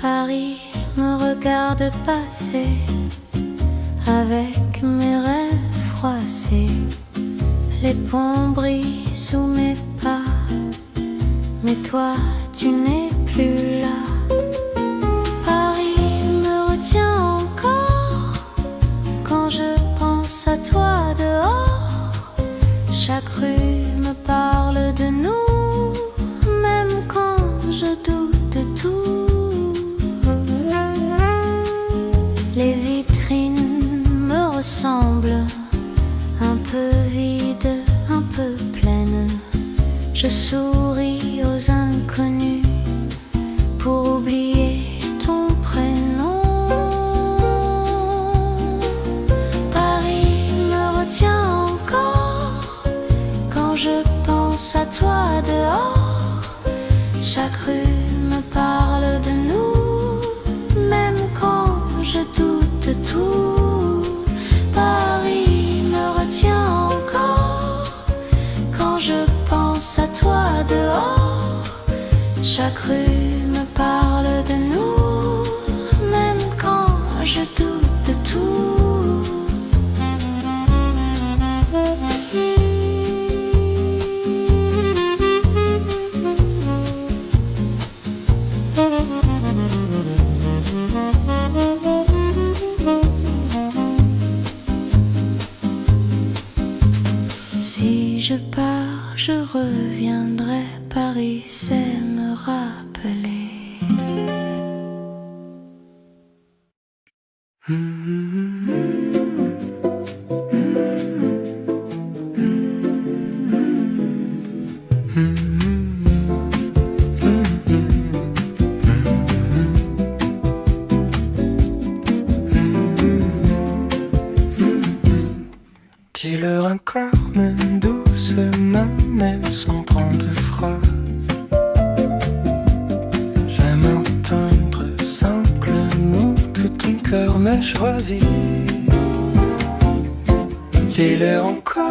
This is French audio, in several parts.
Paris me regarde passer avec mes rêves froissés. Les ponts brillent sous mes pas, mais toi tu n'es plus là. Paris me retient encore quand je pense à toi dehors. Chaque rue me parle de nous, même quand je doute de tout. Les vitrines me ressemblent, un peu vides, un peu pleines. Je souris aux inconnus pour oublier ton prénom. Paris me retient encore quand je pense à toi dehors. Chaque rue me parle de nous, même quand je doute de tout. Paris me retient encore quand je pense à toi dehors. Chaque rue me parle de nous, même quand je doute de tout. Si je pars, je reviendrai. Paris sait me rappeler. Dis-leur encore, même doucement, même sans prendre phrase. J'aime entendre simplement tout ton cœur m'a choisi. Dis-leur encore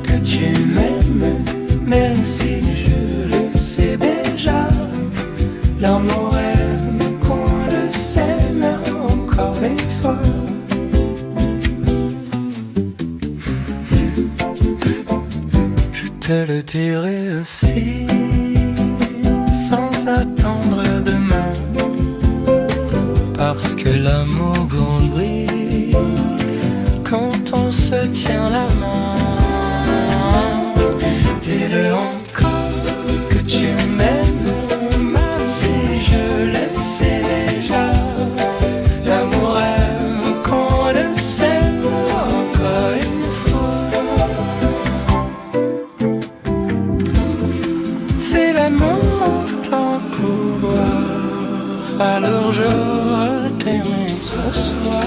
que tu m'aimes, même si je le sais déjà. L'amour aime qu'on le sème encore une fois. Je le dirai aussi, sans attendre demain, parce que l'amour brille quand on se tient la main. Dis-le encore que tu m'aimes, même si je le sais déjà. L'amour aime qu'on le sème encore une fois. C'est l'amour ton pouvoir, alors je t'aime ce soir.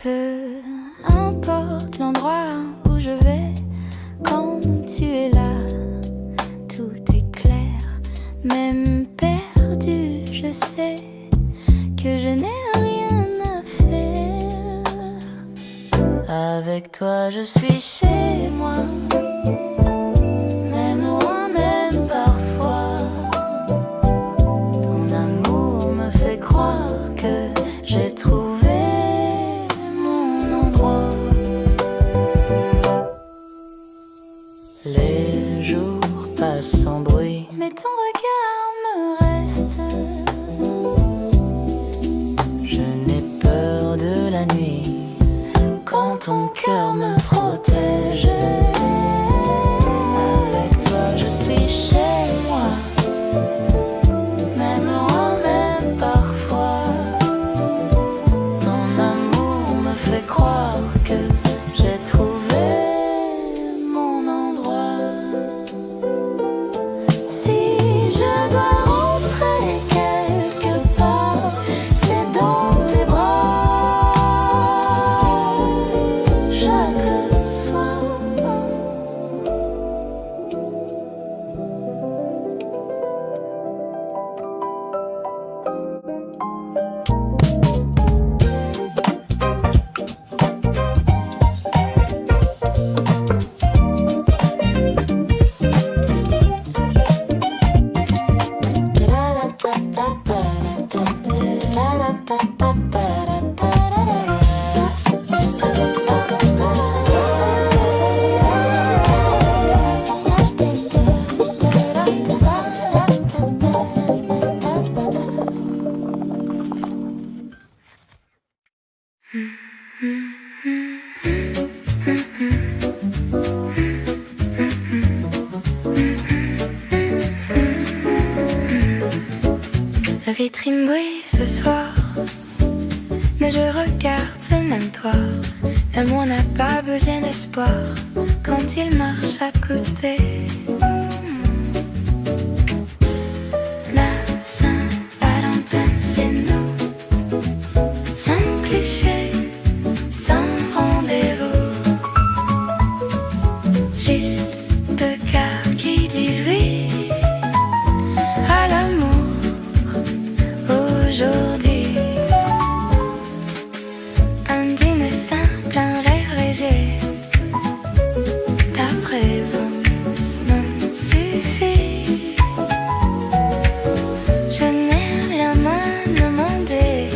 Peu importe l'endroit où je vais, quand tu es là, tout est clair. Même perdu, je sais que je n'ai rien à faire. Avec toi, je suis chez moi, même loin, même jour passe sans bruit. Mais ton regard me reste. Je n'ai peur de la nuit quand ton cœur me protège. Avec toi je suis chez moi, même loin, même parfois. Ton amour me fait croire que j'ai trouvé mon endroit. Si je dois rentrer quelque part, c'est dans tes bras. Chaque soir. La vitrine brille ce soir, mais je regarde, c'est même toi. L'amour n'a pas besoin d'espoir quand il marche à côté. La Saint-Valentin, c'est nous, sans cliché, sans rendez-vous. Juste deux cœurs qui disent oui à l'amour. Aujourd'hui, un dîner simple, un rêve léger. Ta présence me suffit. Je n'ai rien à demander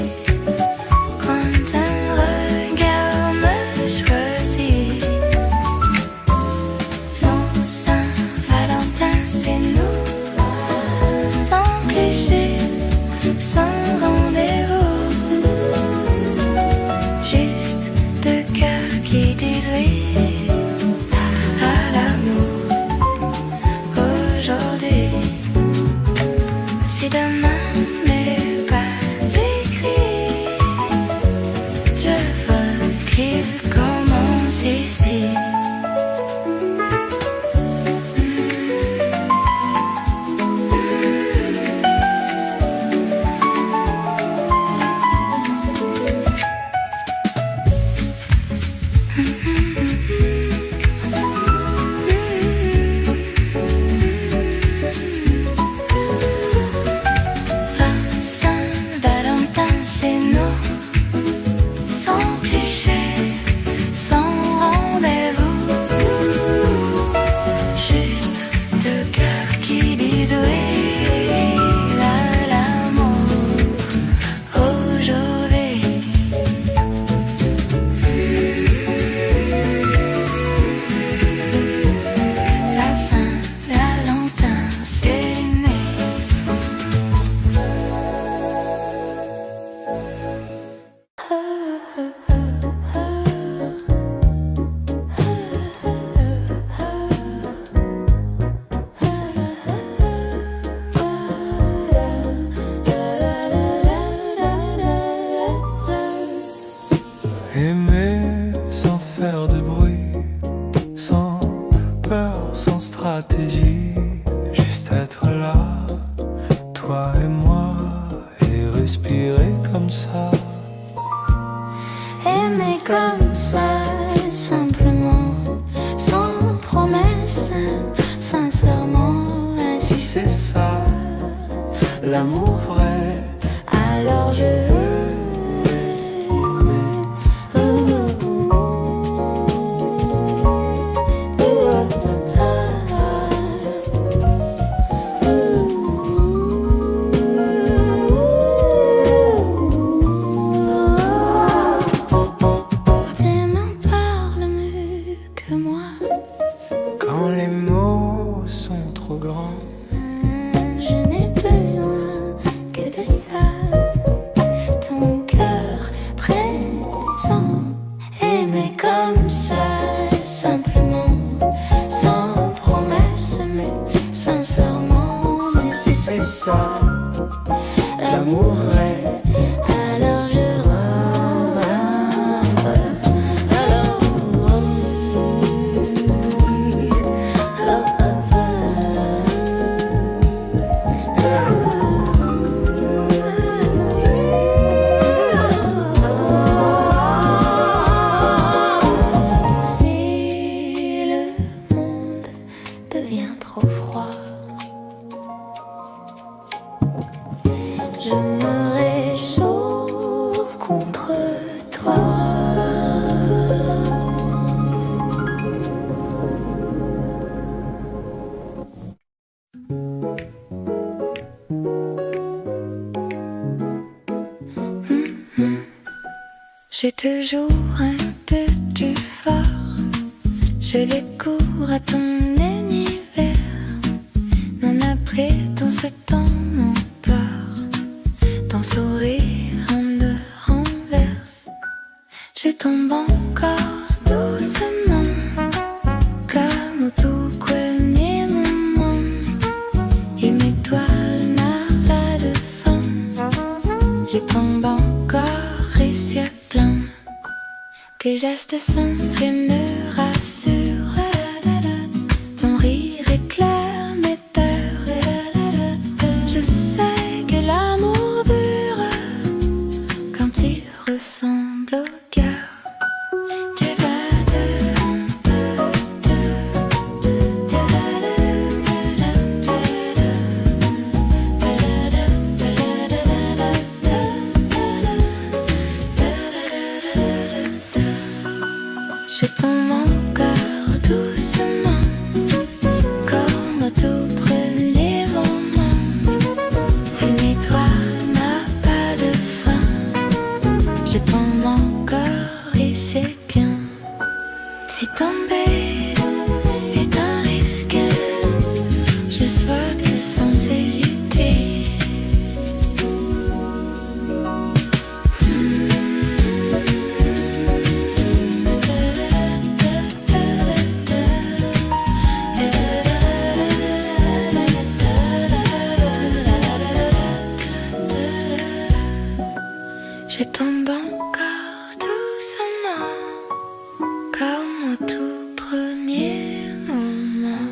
quand un regard me choisit. Non, Saint-Valentin, c'est nous, sans cliché, sans rendez-vous. Juste deux cœurs qui disent oui à l'amour aujourd'hui. Si demain n'est pas écrit, je veux qu'il commence ici. Saint-Valentin, c'est nous, sans cliché, sans rendez-vous. Juste deux cœurs qui disent oui à l'amour aujourd'hui. La Saint-Valentin, c'est né. Aimer sans faire de bruit, sans peur, sans stratégie, juste être là, toi et moi, et respirer comme ça. Aimer comme ça, simplement, sans promesse, sincèrement, ainsi C'est ça, l'amour vrai. alors je veux. Quand les mots grand. Je n'ai besoin que de ça, ton cœur présent, aimer comme ça, simplement, sans promesse, mais sincèrement. Si c'est ça, l'amour vrai. Alors je si le monde devient trop froid, je me réchauffe contre toi. J'ai toujours un peu du fort, je les cours à ton univers. Non, après ton ce temps mon peur, ton sourire me renverse. Je tombe encore doucement, comme au tout premier moment. Et mes toiles n'ont pas de fin, je tombe encore et c'est plein. Tes gestes simples et me rassurent. Ton rire éclaire mes terres. Je sais que l'amour dure quand il ressemble au cœur. Tu je tombe encore doucement, comme au tout premier moment. Et toi n'a pas de fin, je tombe encore et c'est bien. Si tomber est un risque, je saute sans hésiter. Je tombe encore doucement, comme au tout premier moment.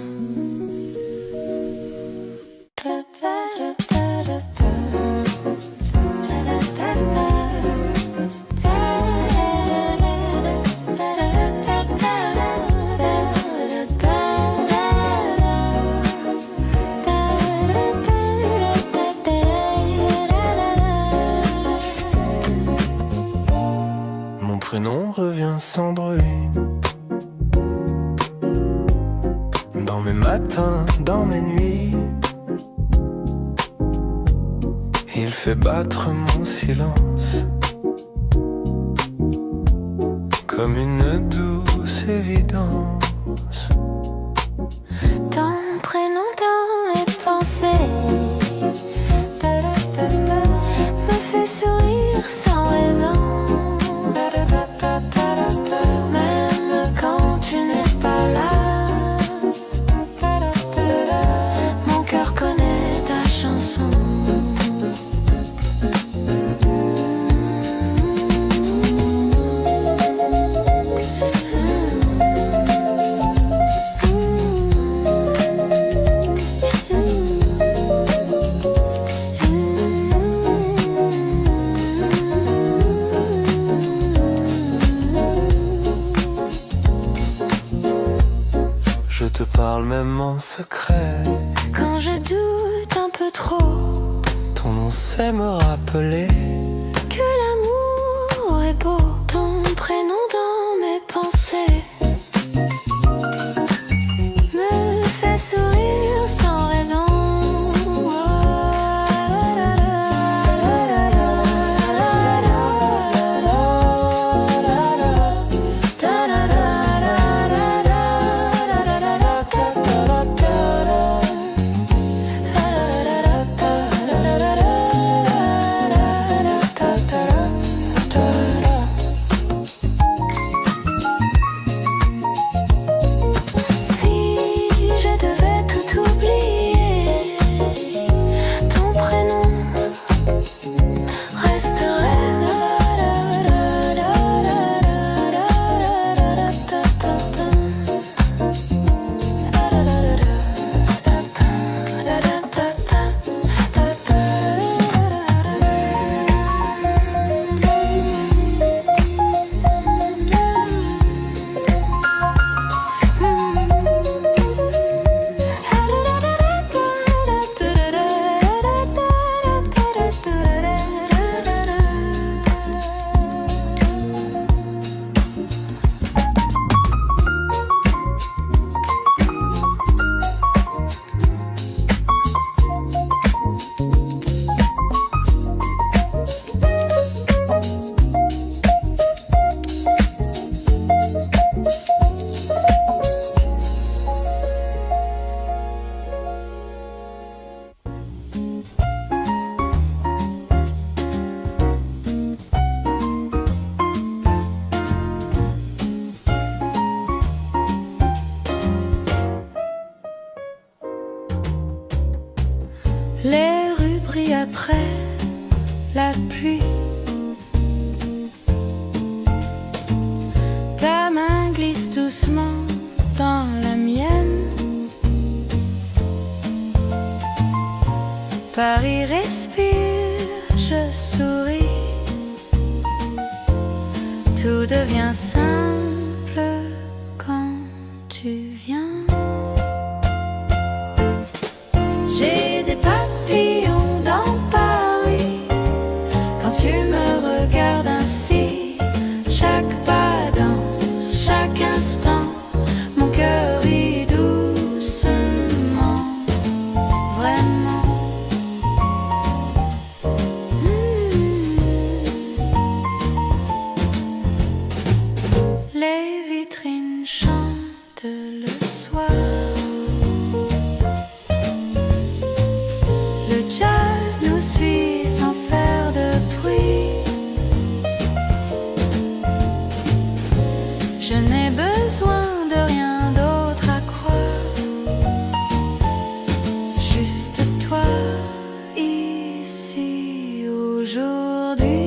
Mon prénom revient sans bruit, dans mes matins, dans mes nuits. Il fait battre mon silence, comme une douce évidence. Ton prénom dans mes pensées me fait sourire sans raison. Même quand tu n'es pas là, mon cœur connaît ta chanson. Je te parle même en secret, Quand je doute un peu trop ton nom sait me rappeler que l'amour est beau, ton prénom dans mes pensées me fait sourire sans raison. Les rues brillent après la pluie. Ta main glisse doucement dans la mienne. Paris respire, je souris. Tout devient simple quand tu viens. J'ai des papillons dans Paris quand tu me regardes ainsi. Chaque pas danse, chaque instant, mon cœur rit doucement, vraiment. Les vitrines chantent le soir. Le jazz nous suit sans faire de bruit. Je n'ai besoin de rien d'autre à croire. Juste toi ici aujourd'hui.